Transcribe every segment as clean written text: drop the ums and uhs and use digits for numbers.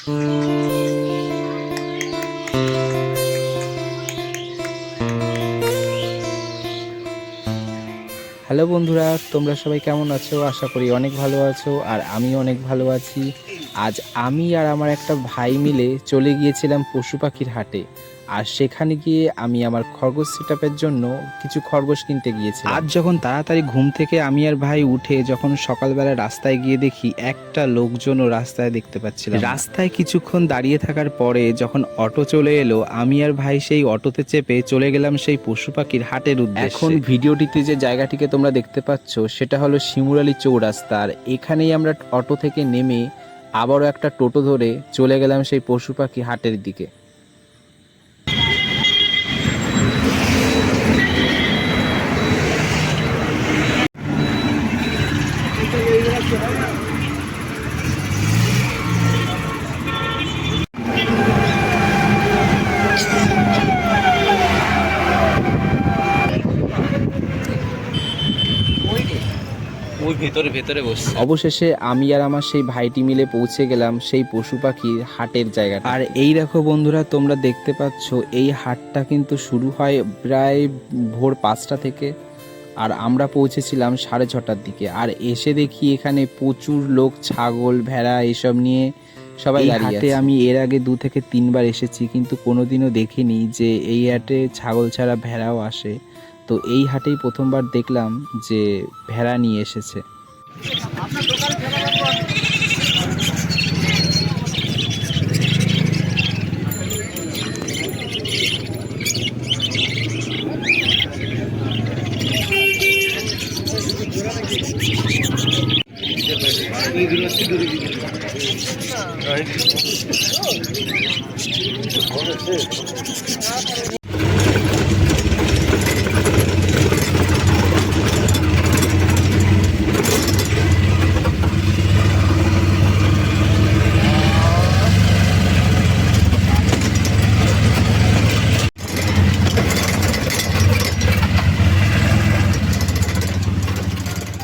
Hello বন্ধুরা, তোমরা সবাই কেমন আছো? আশা করি অনেক ভালো আছো, আর আমি অনেক ভালো আছি। আজ আমি আর আমার একটা ভাই মিলে চলে গিয়েছিলাম পশু পাখির হাটে। আর সেখানে গিয়ে আমি আমার খরগোশ সেটআপের জন্য কিছু খরগোশ কিনতে গিয়েছিলাম। আজ যখন তাড়াতাড়ি ঘুম থেকে আমি আর ভাই উঠে যখন সকালবেলা রাস্তায় গিয়ে দেখি একটা লোকজনও রাস্তায় দেখতে পাচ্ছিলাম। রাস্তায় কিছুক্ষণ দাঁড়িয়ে থাকার পরে যখন অটো চলে এলো, আমি আর ভাই সেই অটোতে চেপে চলে গেলাম সেই পশু পাখির হাটের উদ্দেশ্যে। এখন ভিডিওটিতে যে জায়গাটিকে তোমরা দেখতে পাচ্ছ সেটা হলো শিমুরালী চৌরাস্তা। আর এখানেই আমরা অটো থেকে নেমে আবারও একটা টোটো ধরে চলে গেলাম সেই পশু পাখি হাটের দিকে। অবশেষে আমি আর আমার সেই ভাইটি মিলে পৌঁছে গেলাম সেই পশু পাখির হাটের জায়গা। আর এই দেখো বন্ধুরা, তোমরা দেখতে পাচ্ছ এই হাটটা কিন্তু শুরু হয় প্রায় ভোর 5টা থেকে, আর আমরা পৌঁছেছিলাম 6:30টার দিকে। আর এসে দেখি এখানে প্রচুর লোক ছাগল ভেড়া এসব নিয়ে সবাই দাঁড়িয়ে আছে। আমি এর আগে 2 থেকে 3 বার এসেছি, কিন্তু কোনোদিনও দেখিনি যে এই হাটে ছাগল ছাড়া ভেড়াও আসে। তো এই হাটেই প্রথমবার দেখলাম যে ভেড়া নিয়ে এসেছে।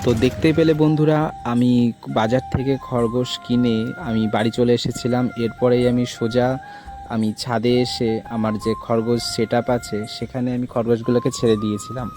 তো দেখতেই পেলে বন্ধুরা, আমি বাজার থেকে খরগোশ কিনে আমি বাড়ি চলে এসেছিলাম। এরপরেই আমি সোজা ছাদে এসে আমার যে খরগোশ সেটআপ আছে সেখানে আমি খরগোশগুলোকে ছেড়ে দিয়েছিলাম।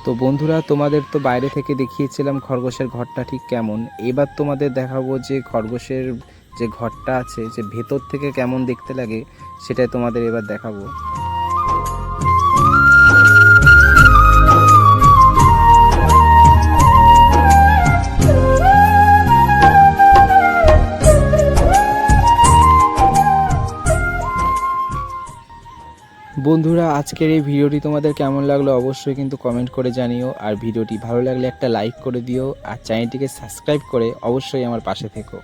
তো বন্ধুরা, তোমাদের তো বাইরে থেকে দেখিয়েছিলাম খরগোশের ঘরটা ঠিক কেমন। এবার তোমাদের দেখাবো যে খরগোশের যে ঘরটা আছে যে ভেতর থেকে কেমন দেখতে লাগে, সেটাই তোমাদের এবার দেখাবো। বন্ধুরা, আজকের এই ভিডিওটি তোমাদের কেমন লাগলো অবশ্যই কিন্তু কমেন্ট করে জানিও। আর ভিডিওটি ভালো লাগলে একটা লাইক করে দিও, আর চ্যানেলটিকে সাবস্ক্রাইব করে অবশ্যই আমার পাশে থেকো।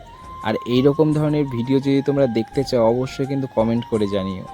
আর এই রকম ধরনের ভিডিও যদি তোমরা দেখতে চাও অবশ্যই কিন্তু কমেন্ট করে জানিও।